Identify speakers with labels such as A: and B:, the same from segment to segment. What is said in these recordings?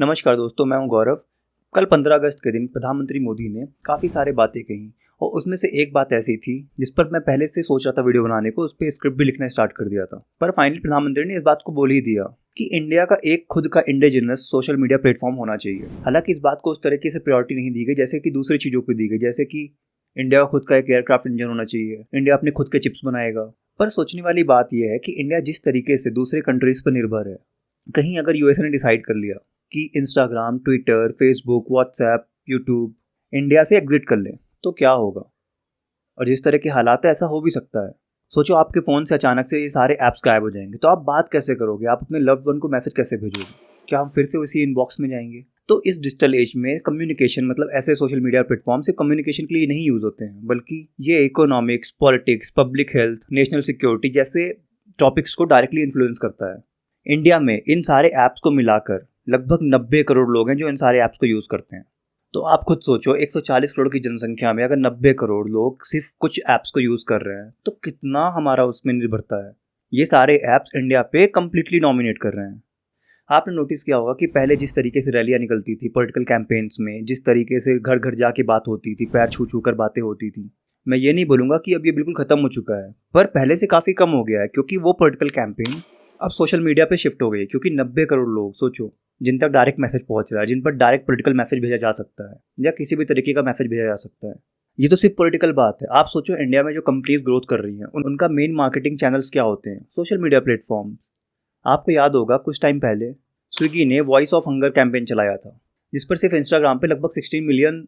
A: नमस्कार दोस्तों, मैं हूं गौरव। कल 15 अगस्त के दिन प्रधानमंत्री मोदी ने काफ़ी सारे बातें कही और उसमें से एक बात ऐसी थी जिस पर मैं पहले से सोच रहा था वीडियो बनाने को, उस पर स्क्रिप्ट भी लिखना स्टार्ट कर दिया था। पर फाइनली प्रधानमंत्री ने इस बात को बोल ही दिया कि इंडिया का एक खुद का इंडिजिनस सोशल मीडिया प्लेटफॉर्म होना चाहिए। हालांकि इस बात को उस तरीके से प्रायोरिटी नहीं दी गई जैसे कि दूसरी चीज़ों को दी गई, जैसे कि इंडिया का खुद का एक एयरक्राफ्ट इंजन होना चाहिए, इंडिया अपने खुद के चिप्स बनाएगा। पर सोचने वाली बात यह है कि इंडिया जिस तरीके से दूसरे कंट्रीज पर निर्भर है, कहीं अगर यूएसए ने डिसाइड कर लिया कि Instagram, Twitter, Facebook, WhatsApp, YouTube India से एग्जिट कर लें तो क्या होगा। और जिस तरह के हालात है ऐसा हो भी सकता है। सोचो आपके फ़ोन से अचानक से ये सारे ऐप्स गायब हो जाएंगे तो आप बात कैसे करोगे, आप अपने लव्ड वन को मैसेज कैसे भेजोगे, क्या हम फिर से उसी इनबॉक्स में जाएंगे। तो इस डिजिटल एज में कम्युनिकेशन मतलब ऐसे सोशल मीडिया प्लेटफॉर्म से कम्युनिकेशन के लिए नहीं यूज़ होते हैं, बल्कि ये economics, politics, public health, national security जैसे टॉपिक्स को डायरेक्टली इन्फ्लुएंस करता है। इंडिया में इन सारे ऐप्स को मिलाकर लगभग 90 करोड़ लोग हैं जो इन सारे ऐप्स को यूज़ करते हैं। तो आप खुद सोचो, 140 करोड़ की जनसंख्या में अगर 90 करोड़ लोग सिर्फ कुछ ऐप्स को यूज़ कर रहे हैं तो कितना हमारा उसमें निर्भरता है। ये सारे ऐप्स इंडिया पे कम्प्लीटली डोमिनेट कर रहे हैं। आपने नोटिस किया होगा कि पहले जिस तरीके से रैलियाँ निकलती थी पॉलिटिकल कैंपेन्स में, जिस तरीके से घर घर जाके बात होती थी, पैर छू छू कर बातें होती थी, मैं ये नहीं बोलूँगा कि अब ये बिल्कुल ख़त्म हो चुका है, पर पहले से काफ़ी कम हो गया है क्योंकि वो पॉलिटिकल कैंपेन्स अब सोशल मीडिया पे शिफ्ट हो गई। क्योंकि 90 करोड़ लोग सोचो जिन तक डायरेक्ट मैसेज पहुंच रहा है, जिन पर डायरेक्ट पॉलिटिकल मैसेज भेजा जा सकता है या किसी भी तरीके का मैसेज भेजा जा सकता है। ये तो सिर्फ पॉलिटिकल बात है। आप सोचो इंडिया में जो कंपनीज ग्रोथ कर रही हैं उनका मेन मार्केटिंग चैनल्स क्या होते हैं? Social media platform. आपको याद होगा कुछ टाइम पहले स्विगी ने वॉइस ऑफ हंगर कैंपेन चलाया था जिस पर सिर्फ इंस्टाग्राम पे लगभग 16 मिलियन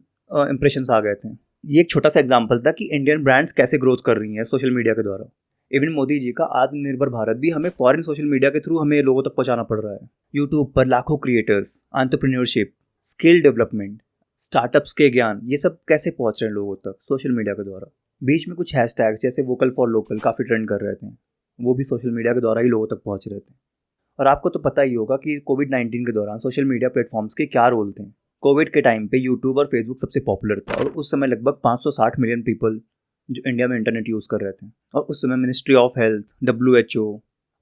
A: इंप्रेशंस आ गए थे। ये एक छोटा सा एग्जाम्पल था कि इंडियन ब्रांड्स कैसे ग्रोथ कर रही हैं सोशल मीडिया के द्वारा। इवन मोदी जी का आत्मनिर्भर भारत भी हमें फॉरेन सोशल मीडिया के थ्रू हमें लोगों तक पहुंचाना पड़ रहा है। यूट्यूब पर लाखों creators, entrepreneurship, skill development, startups के ज्ञान, ये सब कैसे पहुंच रहे हैं लोगों तक सोशल मीडिया के द्वारा। बीच में कुछ हैशटैग्स जैसे वोकल फॉर लोकल काफ़ी ट्रेंड कर रहे थे, वो भी सोशल मीडिया के द्वारा ही लोगों तक पहुँच रहे थे। और आपको तो पता ही होगा कि कोविड-19 के दौरान सोशल मीडिया प्लेटफॉर्म्स के क्या रोल थे। कोविड के टाइम पे यूट्यूब और फेसबुक सबसे पॉपुलर था और उस समय लगभग 560 मिलियन पीपल जो इंडिया में इंटरनेट यूज़ कर रहे थे। और उस समय मिनिस्ट्री ऑफ हेल्थ, WHO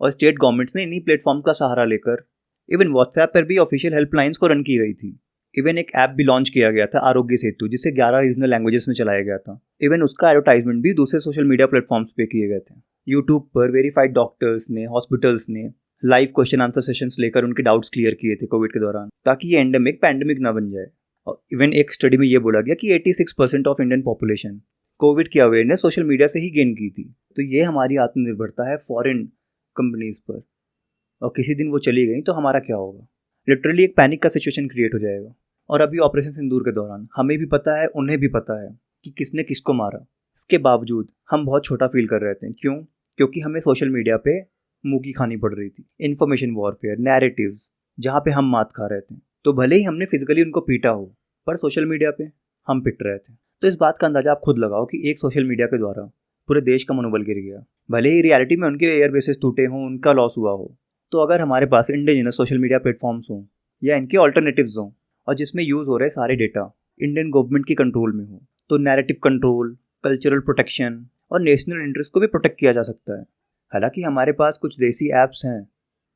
A: और स्टेट गवर्नमेंट्स ने इन्हीं प्लेटफॉर्म का सहारा लेकर इवन व्हाट्सएप पर भी ऑफिशियल हेल्पलाइंस को रन की गई थी। इवन एक ऐप भी लॉन्च किया गया था, आरोग्य सेतु, जिसे 11 रीजनल लैंग्वेजेस में चलाया गया था। इवन उसका एडवर्टाइजमेंट भी दूसरे सोशल मीडिया प्लेटफॉर्म्स पे किए गए थे। यूट्यूब पर वेरीफाइड डॉक्टर्स ने, हॉस्पिटल्स ने लाइव क्वेश्चन आंसर सेशंस लेकर उनके डाउट्स क्लियर किए थे कोविड के दौरान, ताकि ये एंडेमिक पैंडेमिक ना बन जाए। और इवन एक स्टडी में ये बोला गया कि 86% ऑफ इंडियन पॉपुलेशन कोविड की अवेयरनेस सोशल मीडिया से ही गेन की थी। तो ये हमारी आत्मनिर्भरता है फॉरेन कंपनीज पर। और किसी दिन वो चली गई तो हमारा क्या होगा? लिटरली एक पैनिक का सिचुएशन क्रिएट हो जाएगा। और अभी ऑपरेशन सिंदूर के दौरान हमें भी पता है, उन्हें भी पता है कि किसने किसको मारा। इसके बावजूद हम बहुत छोटा फील कर रहे थे। क्यों? क्योंकि हमें सोशल मीडिया पे मुँह की खानी पड़ रही थी। इन्फॉर्मेशन वॉरफेयर, नैरेटिव्स, जहाँ पे हम मात खा रहे थे। तो भले ही हमने फिजिकली उनको पीटा हो, पर सोशल मीडिया पे हम पिट रहे थे। तो इस बात का अंदाजा आप खुद लगाओ कि एक सोशल मीडिया के द्वारा पूरे देश का मनोबल गिर गया। भले ही रियलिटी में उनके एयर बेसेस टूटे हों, उनका लॉस हुआ हो। तो अगर हमारे पास इंडिजिनस सोशल मीडिया प्लेटफॉर्म्स हों या इनके ऑल्टरनेटिव्स हों और जिसमें यूज़ हो रहे सारे डेटा इंडियन गवर्नमेंट की कंट्रोल में हो, तो नैरेटिव कंट्रोल, कल्चरल प्रोटेक्शन और नेशनल इंटरेस्ट को भी प्रोटेक्ट किया जा सकता है। हालांकि हमारे पास कुछ देसी ऐप्स हैं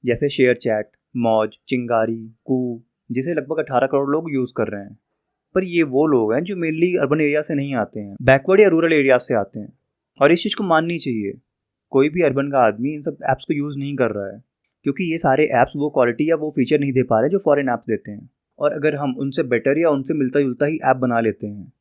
A: जैसे शेयर चैट, मौज, चिंगारी, कू, जिसे लगभग 18 करोड़ लोग यूज़ कर रहे हैं। पर ये वो लोग हैं जो मेनली अर्बन एरिया से नहीं आते हैं, बैकवर्ड या रूरल एरिया से आते हैं। और इस चीज़ को माननी चाहिए। कोई भी अर्बन का आदमी इन सब ऐप्स को यूज़ नहीं कर रहा है क्योंकि ये सारे ऐप्स वो क्वालिटी या वो फीचर नहीं दे पा रहे जो फॉरेन ऐप्स देते हैं। और अगर हम उनसे बेटर या उनसे मिलता जुलता ही ऐप बना लेते हैं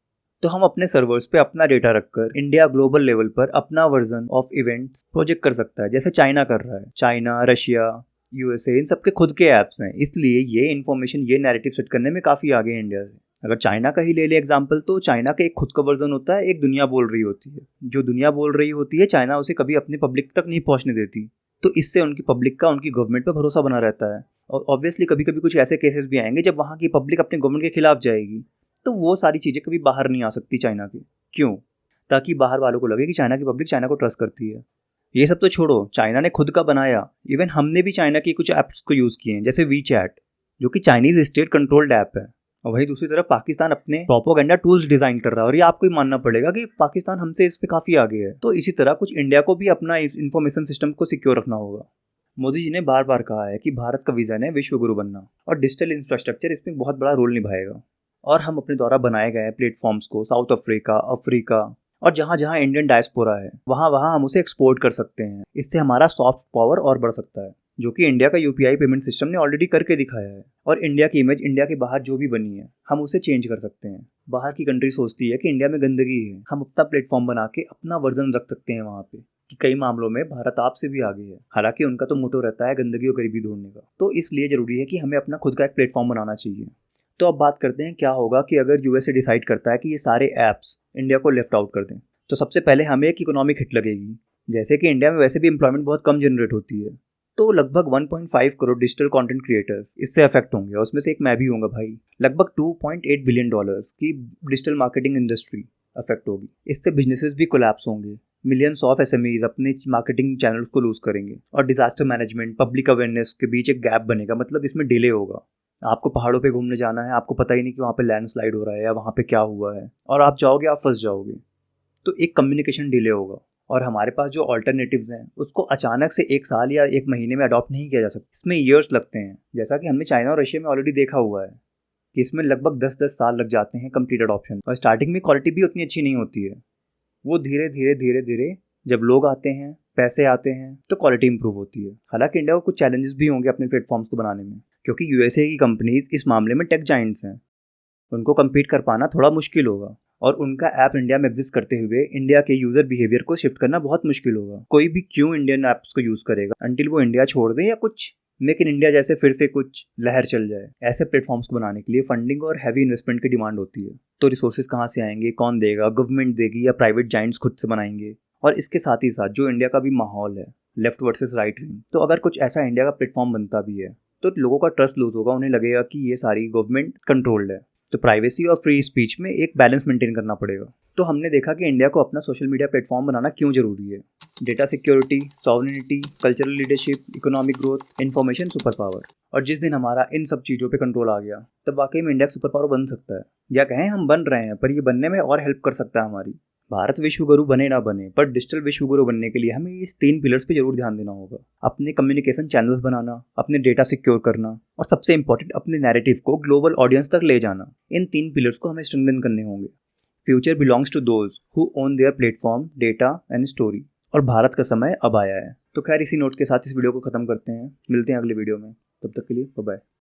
A: तो हम अपने सर्वर्स पे अपना डेटा रखकर इंडिया ग्लोबल लेवल पर अपना वर्जन ऑफ इवेंट्स प्रोजेक्ट कर सकता है, जैसे चाइना कर रहा है। चाइना, रशिया, USA, इन सबके खुद के ऐप्स हैं, इसलिए ये इन्फॉर्मेशन, ये नैरेटिव सेट करने में काफ़ी आगे है इंडिया से। अगर चाइना का ही ले ले एग्जाम्पल, तो चाइना का एक खुद का वर्जन होता है, एक दुनिया बोल रही होती है। जो दुनिया बोल रही होती है चाइना उसे कभी अपनी पब्लिक तक नहीं पहुंचने देती। तो इससे उनकी पब्लिक का उनकी गवर्नमेंट पर भरोसा बना रहता है। और ऑब्वियसली कभी कभी कुछ ऐसे केसेस भी आएंगे जब वहाँ की पब्लिक अपने गवर्नमेंट के खिलाफ जाएगी, तो वो सारी चीज़ें कभी बाहर नहीं आ सकती चाइना की। क्यों? ताकि बाहर वालों को लगे कि चाइना की पब्लिक चाइना को ट्रस्ट करती है। ये सब तो छोड़ो, चाइना ने खुद का बनाया। इवन हमने भी चाइना की कुछ ऐप्स को यूज़ किए हैं, जैसे वीचैट, जो कि चाइनीज़ स्टेट कंट्रोल्ड ऐप है। और वहीं दूसरी तरफ पाकिस्तान अपने प्रोपेगेंडा टूल्स डिज़ाइन कर रहा है, और ये आपको ही मानना पड़ेगा कि पाकिस्तान हमसे इस पे काफ़ी आगे है। तो इसी तरह कुछ इंडिया को भी अपना इन्फॉर्मेशन सिस्टम को सिक्योर रखना होगा। मोदी जी ने बार बार कहा है कि भारत का विजन है विश्व गुरु बनना, और डिजिटल इंफ्रास्ट्रक्चर इसमें बहुत बड़ा रोल निभाएगा। और हम अपने द्वारा बनाए गए प्लेटफॉर्म्स को साउथ अफ्रीका, अफ्रीका और जहाँ जहाँ इंडियन डायस्पोरा है वहाँ वहाँ हम उसे एक्सपोर्ट कर सकते हैं। इससे हमारा सॉफ्ट पावर और बढ़ सकता है, जो कि इंडिया का यूपीआई पेमेंट सिस्टम ने ऑलरेडी करके दिखाया है। और इंडिया की इमेज इंडिया के बाहर जो भी बनी है हम उसे चेंज कर सकते हैं। बाहर की कंट्री सोचती है कि इंडिया में गंदगी है, हम अपना प्लेटफॉर्म बना के अपना वर्जन रख सकते हैं वहाँ पे कि कई मामलों में भारत आपसे भी आगे है। हालांकि उनका तो मोटो रहता है गंदगी और गरीबी ढूंढने का, तो इसलिए जरूरी है कि हमें अपना खुद का एक प्लेटफॉर्म बनाना चाहिए। तो अब बात करते हैं क्या होगा कि अगर यूएसए डिसाइड करता है कि ये सारे ऐप्स इंडिया को लेफ्ट आउट कर दें। तो सबसे पहले हमें एक इकोनॉमिक हिट लगेगी। जैसे कि इंडिया में वैसे भी एम्प्लॉयमेंट बहुत कम जनरेट होती है, तो लगभग 1.5 करोड़ डिजिटल कंटेंट क्रिएटर्स इससे अफेक्ट होंगे, और उसमें से एक मैं भी हूँगा भाई। लगभग $2.8 बिलियन की डिजिटल मार्केटिंग इंडस्ट्री अफेक्ट होगी। इससे बिजनेसेस भी कोलैप्स होंगे, मिलियंस ऑफ एसएमईज अपने मार्केटिंग चैनल्स को लूज करेंगे, और डिजास्टर मैनेजमेंट पब्लिक अवेयरनेस के बीच एक गैप बनेगा। मतलब इसमें डिले होगा। आपको पहाड़ों पे घूमने जाना है, आपको पता ही नहीं कि वहाँ पे लैंडस्लाइड हो रहा है या वहाँ पे क्या हुआ है, और आप जाओगे आप फंस जाओगे। तो एक कम्युनिकेशन डिले होगा, और हमारे पास जो ऑल्टरनेटिव्स हैं उसको अचानक से 1 साल या 1 महीने में अडॉप्ट नहीं किया जा सकता। इसमें ईयर्स लगते हैं, जैसा कि हमने चाइना और रशिया में ऑलरेडी देखा हुआ है कि इसमें लगभग 10-10 साल लग जाते हैं कंप्लीट अडॉप्शन। और स्टार्टिंग में क्वालिटी भी उतनी अच्छी नहीं होती है। वो धीरे धीरे धीरे धीरे जब लोग आते हैं, पैसे आते हैं, तो क्वालिटी इंप्रूव होती है। हालांकि इंडिया को कुछ चैलेंजेस भी होंगे अपने प्लेटफॉर्म्स को बनाने में, क्योंकि यूएसए की कंपनीज इस मामले में टेक जाइंट्स हैं। उनको कम्पीट कर पाना थोड़ा मुश्किल होगा, और उनका ऐप इंडिया में एग्जिस्ट करते हुए इंडिया के यूजर बिहेवियर को शिफ्ट करना बहुत मुश्किल होगा। कोई भी क्यों इंडियन ऐप्स को यूज करेगा अंटिल वो इंडिया छोड़ दे या कुछ मेक इन इंडिया जैसे फिर से कुछ लहर चल जाए। ऐसे प्लेटफॉर्म्स को बनाने के लिए फंडिंग और हैवी इन्वेस्टमेंट की डिमांड होती है। तो रिसोर्सेज कहाँ से आएंगे, कौन देगा, गवर्नमेंट देगी या प्राइवेट जाइंट्स खुद से बनाएंगे। और इसके साथ ही साथ जो इंडिया का भी माहौल है, लेफ्ट वर्सेस राइट विंग, तो अगर कुछ ऐसा इंडिया का प्लेटफॉर्म बनता भी है तो लोगों का ट्रस्ट लूज होगा। उन्हें लगेगा कि ये सारी गवर्नमेंट कंट्रोल्ड है। तो प्राइवेसी और फ्री स्पीच में एक बैलेंस मेंटेन करना पड़ेगा। तो हमने देखा कि इंडिया को अपना सोशल मीडिया प्लेटफॉर्म बनाना क्यों जरूरी है। Data security, sovereignty, cultural leadership, economic growth, information super power. और जिस दिन हमारा इन सब चीज़ों पे कंट्रोल आ गया तब वाकई में इंडिया सुपर पावर बन सकता है। या कहें हम बन रहे हैं, पर ये बनने में और हेल्प कर सकता है हमारी। भारत विश्व गुरु बने ना बने, पर डिजिटल विश्व गुरु बनने के लिए हमें इस 3 पिलर्स पे जरूर ध्यान देना होगा। अपने कम्युनिकेशन चैनल्स बनाना, अपने डेटा सिक्योर करना, और सबसे इंपॉर्टेंट अपने नैरेटिव को ग्लोबल ऑडियंस तक ले जाना। इन 3 पिलर्स को हमें स्ट्रेंथन करने होंगे। Future belongs to those who own their platform, data and story. और भारत का समय अब आया है। तो खैर इसी नोट के साथ इस वीडियो को खत्म करते हैं। मिलते हैं अगले वीडियो में, तब तक के लिए बाय बाय।